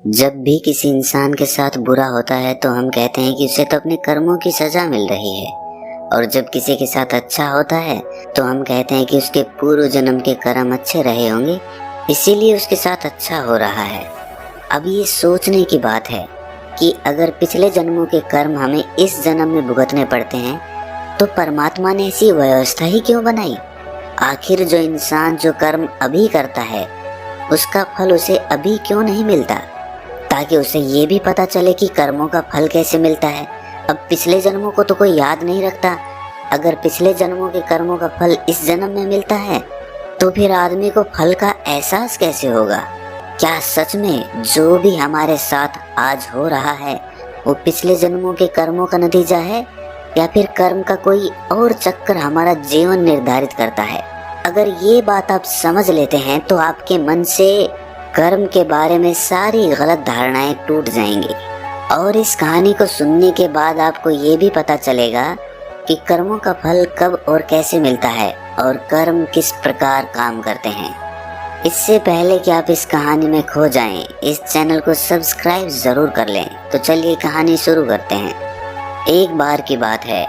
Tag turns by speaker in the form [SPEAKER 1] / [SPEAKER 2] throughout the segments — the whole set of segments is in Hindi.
[SPEAKER 1] जब भी किसी इंसान के साथ बुरा होता है तो हम कहते हैं कि उसे तो अपने कर्मों की सजा मिल रही है, और जब किसी के साथ अच्छा होता है तो हम कहते हैं कि उसके पूर्व जन्म के कर्म अच्छे रहे होंगे, इसीलिए उसके साथ अच्छा हो रहा है। अब ये सोचने की बात है कि अगर पिछले जन्मों के कर्म हमें इस जन्म में भुगतने पड़ते हैं तो परमात्मा ने ऐसी व्यवस्था ही क्यों बनाई? आखिर जो इंसान जो कर्म अभी करता है उसका फल उसे अभी क्यों नहीं मिलता, ताकि उसे ये भी पता चले कि कर्मों का फल कैसे मिलता है। अब पिछले जन्मों को तो कोई याद नहीं रखता, अगर पिछले जन्मों के कर्मों का फल इस जन्म में मिलता है तो फिर आदमी को फल का एहसास कैसे होगा? क्या सच में जो भी हमारे साथ आज हो रहा है वो पिछले जन्मों के कर्मों का नतीजा है, या फिर कर्म का कोई और चक्कर हमारा जीवन निर्धारित करता है? अगर ये बात आप समझ लेते हैं तो आपके मन से कर्म के बारे में सारी गलत धारणाएं टूट जाएंगी, और इस कहानी को सुनने के बाद आपको ये भी पता चलेगा कि कर्मों का फल कब और कैसे मिलता है और कर्म किस प्रकार काम करते हैं। इससे पहले कि आप इस कहानी में खो जाएं, इस चैनल को सब्सक्राइब जरूर कर लें। तो चलिए कहानी शुरू करते हैं। एक बार की बात है,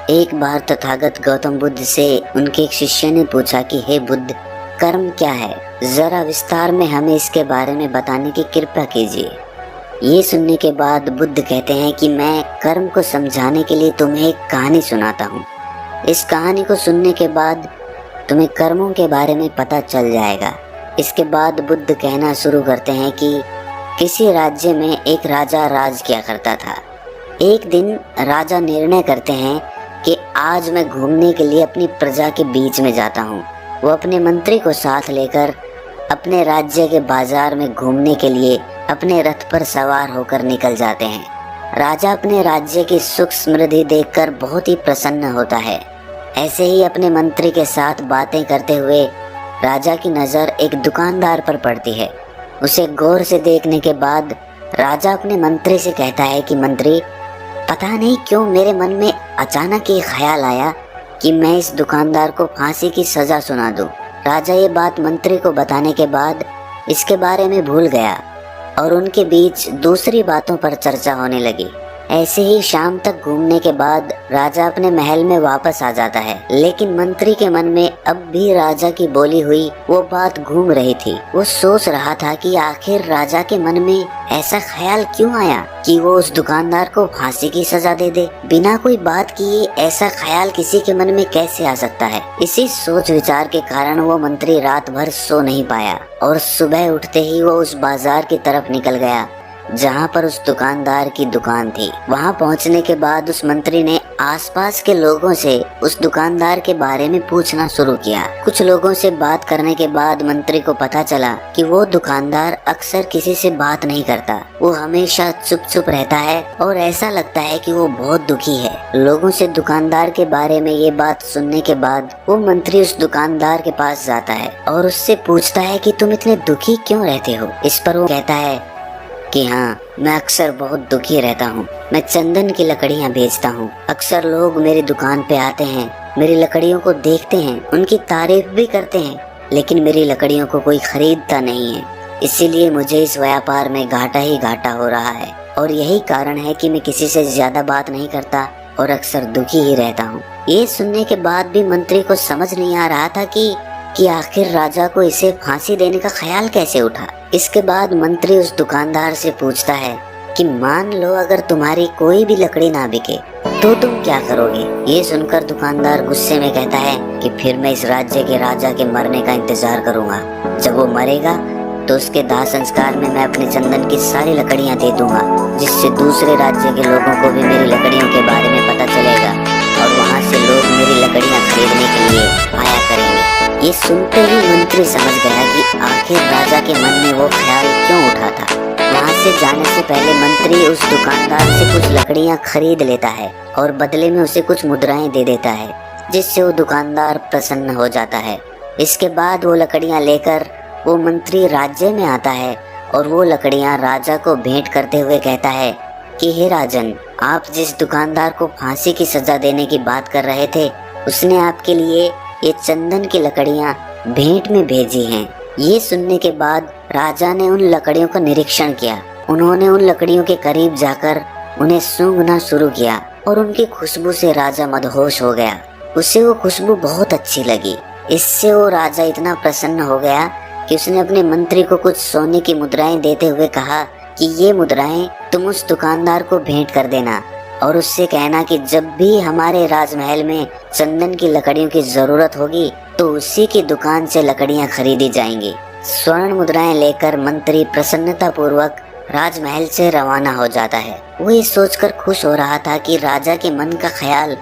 [SPEAKER 1] एक बार तथागत गौतम बुद्ध से उनके एक शिष्य ने पूछा कि हे बुद्ध, कर्म क्या है? जरा विस्तार में हमें इसके बारे में बताने की कृपा कीजिए। ये सुनने के बाद बुद्ध कहते हैं कि मैं कर्म को समझाने के लिए तुम्हें एक कहानी सुनाता हूँ। इस कहानी को सुनने के बाद तुम्हें कर्मों के बारे में पता चल जाएगा। इसके बाद बुद्ध कहना शुरू करते हैं कि किसी राज्य में एक राजा राज किया करता था। एक दिन राजा निर्णय करते हैं कि आज मैं घूमने के लिए अपनी प्रजा के बीच में जाता हूँ। वो अपने मंत्री को साथ लेकर अपने राज्य के बाजार में घूमने के लिए अपने रथ पर सवार होकर निकल जाते हैं। राजा अपने राज्य की सुख समृद्धि देखकर बहुत ही प्रसन्न होता है। ऐसे ही अपने मंत्री के साथ बातें करते हुए राजा की नज़र एक दुकानदार पर पड़ती है। उसे गौर से देखने के बाद राजा अपने मंत्री से कहता है कि मंत्री, पता नहीं क्यों मेरे मन में अचानक ये ख्याल आया कि मैं इस दुकानदार को फांसी की सजा सुना दूं। राजा ये बात मंत्री को बताने के बाद इसके बारे में भूल गया और उनके बीच दूसरी बातों पर चर्चा होने लगी। ऐसे ही शाम तक घूमने के बाद राजा अपने महल में वापस आ जाता है, लेकिन मंत्री के मन में अब भी राजा की बोली हुई वो बात घूम रही थी। वो सोच रहा था कि आखिर राजा के मन में ऐसा ख्याल क्यों आया कि वो उस दुकानदार को फांसी की सजा दे दे। बिना कोई बात किए ऐसा ख्याल किसी के मन में कैसे आ सकता है? इसी सोच विचार के कारण वो मंत्री रात भर सो नहीं पाया और सुबह उठते ही वो उस बाजार की तरफ निकल गया जहाँ पर उस दुकानदार की दुकान थी। वहाँ पहुँचने के बाद उस मंत्री ने आसपास के लोगों से उस दुकानदार के बारे में पूछना शुरू किया। कुछ लोगों से बात करने के बाद मंत्री को पता चला कि वो दुकानदार अक्सर किसी से बात नहीं करता। वो हमेशा चुप चुप रहता है और ऐसा लगता है कि वो बहुत दुखी है। लोगों से दुकानदार के बारे में ये बात सुनने के बाद वो मंत्री उस दुकानदार के पास जाता है और उससे पूछता है कि तुम इतने दुखी क्यों रहते हो? इस पर वो कहता है कि हाँ, मैं अक्सर बहुत दुखी रहता हूँ। मैं चंदन की लकड़ियाँ बेचता हूँ। अक्सर लोग मेरी दुकान पे आते हैं, मेरी लकड़ियों को देखते हैं, उनकी तारीफ भी करते हैं, लेकिन मेरी लकड़ियों को कोई खरीदता नहीं है। इसीलिए मुझे इस व्यापार में घाटा ही घाटा हो रहा है, और यही कारण है कि मैं किसी से ज्यादा बात नहीं करता और अक्सर दुखी ही रहता हूँ। ये सुनने के बाद भी मंत्री को समझ नहीं आ रहा था कि आखिर राजा को इसे फांसी देने का ख्याल कैसे उठा। इसके बाद मंत्री उस दुकानदार से पूछता है कि मान लो अगर तुम्हारी कोई भी लकड़ी ना बिके तो तुम क्या करोगे? ये सुनकर दुकानदार गुस्से में कहता है कि फिर मैं इस राज्य के राजा के मरने का इंतजार करूंगा। जब वो मरेगा तो उसके दाह संस्कार में मैं अपने चंदन की सारी लकड़ियां दे दूंगा, जिससे दूसरे राज्य के लोगों को भी मेरी लकड़ियों के बारे में पता चलेगा और वहाँ से लोग मेरी लकड़ियां खरीदने के लिए आया करेंगे। ये सुनते ही मंत्री समझ गया कि आखिर राजा के मन में वो ख्याल क्यों उठा था। वहाँ से जाने से पहले मंत्री उस दुकानदार से कुछ लकड़ियाँ खरीद लेता है और बदले में उसे कुछ मुद्राएं दे देता है, जिससे वो दुकानदार प्रसन्न हो जाता है। इसके बाद वो लकड़ियाँ लेकर वो मंत्री राज्य में आता है और वो लकड़ियाँ राजा को भेंट करते हुए कहता है कि हे राजन, आप जिस दुकानदार को फांसी की सजा देने की बात कर रहे थे उसने आपके लिए ये चंदन की लकड़ियाँ भेंट में भेजी हैं। ये सुनने के बाद राजा ने उन लकड़ियों का निरीक्षण किया। उन्होंने उन लकड़ियों के करीब जाकर उन्हें सूंघना शुरू किया और उनकी खुशबू से राजा मदहोश हो गया। उसे वो खुशबू बहुत अच्छी लगी। इससे वो राजा इतना प्रसन्न हो गया कि उसने अपने मंत्री को कुछ सोने की मुद्राएं देते हुए कहा कि ये मुद्राएं तुम उस दुकानदार को भेंट कर देना और उससे कहना कि जब भी हमारे राजमहल में चंदन की लकड़ियों की जरूरत होगी तो उसी की दुकान से लकड़ियां खरीदी जाएंगी। स्वर्ण मुद्राएं लेकर मंत्री प्रसन्नता पूर्वक राजमहल से रवाना हो जाता है। वो ये सोचकर खुश हो रहा था कि राजा के मन का ख्याल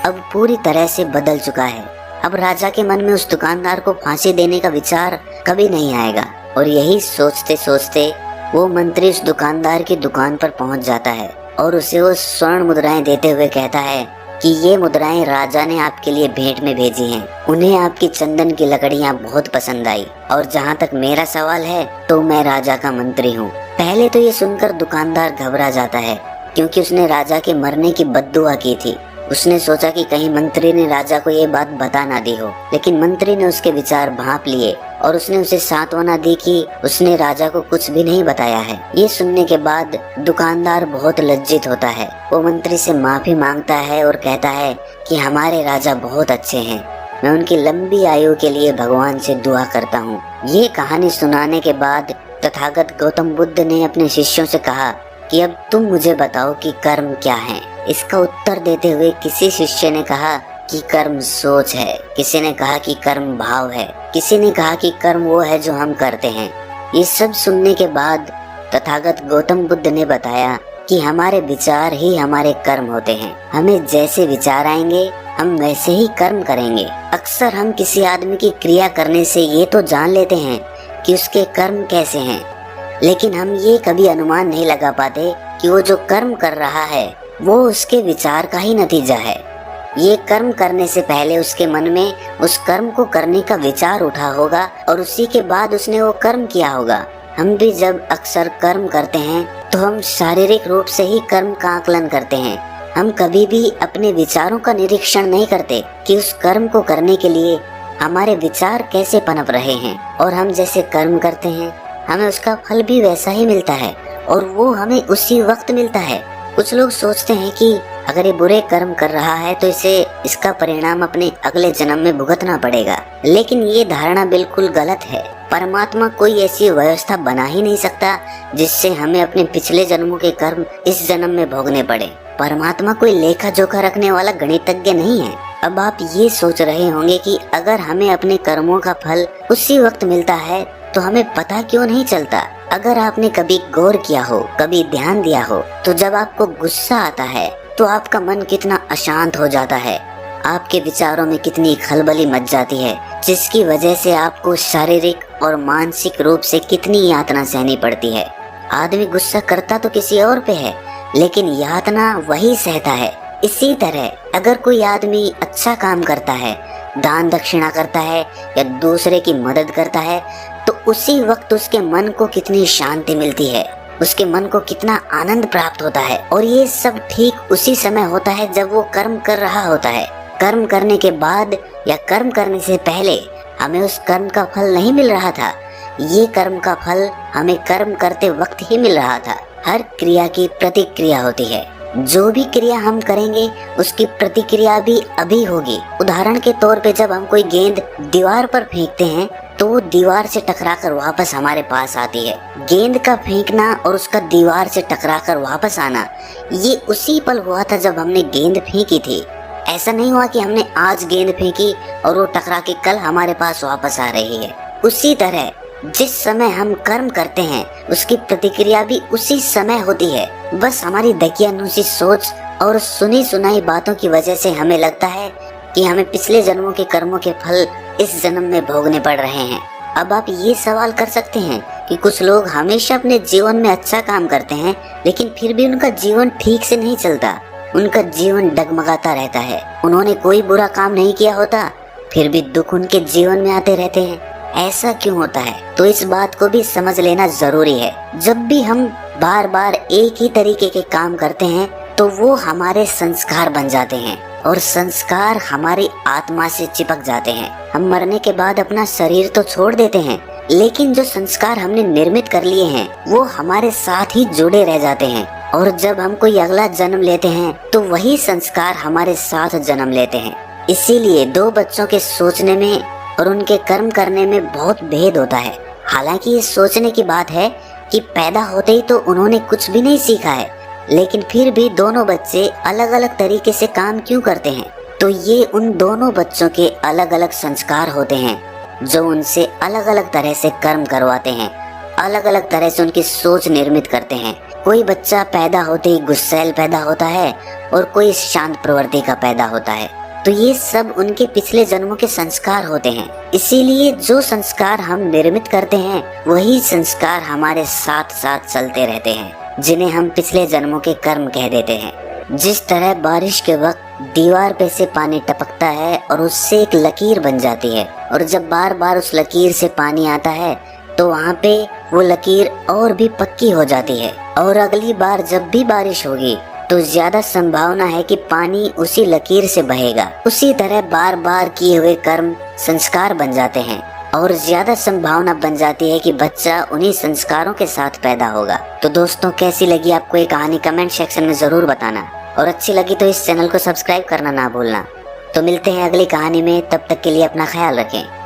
[SPEAKER 1] अब पूरी तरह से बदल चुका है। अब राजा के मन में उस दुकानदार को फांसी देने का विचार कभी नहीं आएगा। और यही सोचते सोचते वो मंत्री उस दुकानदार की दुकान पर पहुंच जाता है और उसे वो स्वर्ण मुद्राएं देते हुए कहता है कि ये मुद्राएं राजा ने आपके लिए भेंट में भेजी हैं। उन्हें आपकी चंदन की लकड़ियां बहुत पसंद आई और जहाँ तक मेरा सवाल है तो मैं राजा का मंत्री हूँ। पहले तो ये सुनकर दुकानदार घबरा जाता है क्योंकि उसने राजा के मरने की बद्दुआ की थी। उसने सोचा कि कहीं मंत्री ने राजा को ये बात बता ना दी हो, लेकिन मंत्री ने उसके विचार भांप लिए और उसने उसे सांत्वना दी कि उसने राजा को कुछ भी नहीं बताया है। ये सुनने के बाद दुकानदार बहुत लज्जित होता है। वो मंत्री से माफी मांगता है और कहता है कि हमारे राजा बहुत अच्छे हैं, मैं उनकी लंबी आयु के लिए भगवान से दुआ करता हूँ। ये कहानी सुनाने के बाद तथागत गौतम बुद्ध ने अपने शिष्यों से कहा कि अब तुम मुझे बताओ कि कर्म क्या है। इसका उत्तर देते हुए किसी शिष्य ने कहा कि कर्म सोच है, किसी ने कहा कि कर्म भाव है, किसी ने कहा कि कर्म वो है जो हम करते हैं। ये सब सुनने के बाद तथागत गौतम बुद्ध ने बताया कि हमारे विचार ही हमारे कर्म होते हैं। हमें जैसे विचार आएंगे हम वैसे ही कर्म करेंगे। अक्सर हम किसी आदमी की क्रिया करने से ये तो जान लेते हैं कि उसके कर्म कैसे हैं, लेकिन हम ये कभी अनुमान नहीं लगा पाते कि वो जो कर्म कर रहा है वो उसके विचार का ही नतीजा है। ये कर्म करने से पहले उसके मन में उस कर्म को करने का विचार उठा होगा और उसी के बाद उसने वो कर्म किया होगा। हम भी जब अक्सर कर्म करते हैं तो हम शारीरिक रूप से ही कर्म का आकलन करते हैं। हम कभी भी अपने विचारों का निरीक्षण नहीं करते कि उस कर्म को करने के लिए हमारे विचार कैसे पनप रहे हैं, और हम जैसे कर्म करते हैं हमें उसका फल भी वैसा ही मिलता है और वो हमें उसी वक्त मिलता है। कुछ लोग सोचते हैं कि अगर ये बुरे कर्म कर रहा है तो इसे इसका परिणाम अपने अगले जन्म में भुगतना पड़ेगा, लेकिन ये धारणा बिल्कुल गलत है। परमात्मा कोई ऐसी व्यवस्था बना ही नहीं सकता जिससे हमें अपने पिछले जन्मों के कर्म इस जन्म में भोगने पड़े। परमात्मा कोई लेखा जोखा रखने वाला गणितज्ञ नहीं है। अब आप ये सोच रहे होंगे कि अगर हमें अपने कर्मों का फल उसी वक्त मिलता है तो हमें पता क्यों नहीं चलता। अगर आपने कभी गौर किया हो, कभी ध्यान दिया हो, तो जब आपको गुस्सा आता है तो आपका मन कितना अशांत हो जाता है, आपके विचारों में कितनी खलबली मच जाती है, जिसकी वजह से आपको शारीरिक और मानसिक रूप से कितनी यातना सहनी पड़ती है। आदमी गुस्सा करता तो किसी और पे है, लेकिन यातना वही सहता है। इसी तरह अगर कोई आदमी अच्छा काम करता है, दान दक्षिणा करता है या दूसरे की मदद करता है, तो उसी वक्त उसके मन को कितनी शांति मिलती है, उसके मन को कितना आनंद प्राप्त होता है। और ये सब ठीक उसी समय होता है जब वो कर्म कर रहा होता है। कर्म करने के बाद या कर्म करने से पहले हमें उस कर्म का फल नहीं मिल रहा था। ये कर्म का फल हमें कर्म करते वक्त ही मिल रहा था। हर क्रिया की प्रतिक्रिया होती है। जो भी क्रिया हम करेंगे उसकी प्रतिक्रिया भी अभी होगी। उदाहरण के तौर पे जब हम कोई गेंद दीवार पर फेंकते हैं तो वो दीवार से टकराकर वापस हमारे पास आती है। गेंद का फेंकना और उसका दीवार से टकराकर वापस आना ये उसी पल हुआ था जब हमने गेंद फेंकी थी। ऐसा नहीं हुआ कि हमने आज गेंद फेंकी और वो टकरा के कल हमारे पास वापस आ रही है। उसी तरह जिस समय हम कर्म करते हैं उसकी प्रतिक्रिया भी उसी समय होती है। बस हमारी दकियानुसी सोच और सुनी सुनाई बातों की वजह से हमें लगता है कि हमें पिछले जन्मों के कर्मों के फल इस जन्म में भोगने पड़ रहे हैं। अब आप ये सवाल कर सकते हैं कि कुछ लोग हमेशा अपने जीवन में अच्छा काम करते हैं लेकिन फिर भी उनका जीवन ठीक से नहीं चलता, उनका जीवन डगमगाता रहता है। उन्होंने कोई बुरा काम नहीं किया होता फिर भी दुख उनके जीवन में आते रहते हैं। ऐसा क्यों होता है? तो इस बात को भी समझ लेना जरूरी है। जब भी हम बार बार एक ही तरीके के काम करते हैं तो वो हमारे संस्कार बन जाते हैं और संस्कार हमारी आत्मा से चिपक जाते हैं। हम मरने के बाद अपना शरीर तो छोड़ देते हैं लेकिन जो संस्कार हमने निर्मित कर लिए हैं वो हमारे साथ ही जुड़े रह जाते हैं, और जब हम कोई अगला जन्म लेते हैं तो वही संस्कार हमारे साथ जन्म लेते हैं। इसीलिए दो बच्चों के सोचने में और उनके कर्म करने में बहुत भेद होता है। हालांकि ये सोचने की बात है कि पैदा होते ही तो उन्होंने कुछ भी नहीं सीखा है, लेकिन फिर भी दोनों बच्चे अलग अलग तरीके से काम क्यों करते हैं, तो ये उन दोनों बच्चों के अलग अलग संस्कार होते हैं जो उनसे अलग अलग तरह से कर्म करवाते हैं, अलग अलग तरह से उनकी सोच निर्मित करते हैं। कोई बच्चा पैदा होते ही गुस्सैल पैदा होता है और कोई शांत प्रवृत्ति का पैदा होता है। तो ये सब उनके पिछले जन्मों के संस्कार होते हैं। इसीलिए जो संस्कार हम निर्मित करते हैं वही संस्कार हमारे साथ साथ चलते रहते हैं, जिन्हें हम पिछले जन्मों के कर्म कह देते हैं। जिस तरह बारिश के वक्त दीवार पे से पानी टपकता है और उससे एक लकीर बन जाती है, और जब बार बार उस लकीर से पानी आता है तो वहाँ पे वो लकीर और भी पक्की हो जाती है, और अगली बार जब भी बारिश होगी तो ज्यादा संभावना है कि पानी उसी लकीर से बहेगा। उसी तरह बार बार किए हुए कर्म संस्कार बन जाते हैं, और ज्यादा संभावना बन जाती है कि बच्चा उन्हीं संस्कारों के साथ पैदा होगा। तो दोस्तों, कैसी लगी आपको ये कहानी कमेंट सेक्शन में जरूर बताना, और अच्छी लगी तो इस चैनल को सब्सक्राइब करना ना भूलना। तो मिलते हैं अगली कहानी में, तब तक के लिए अपना ख्याल रखें।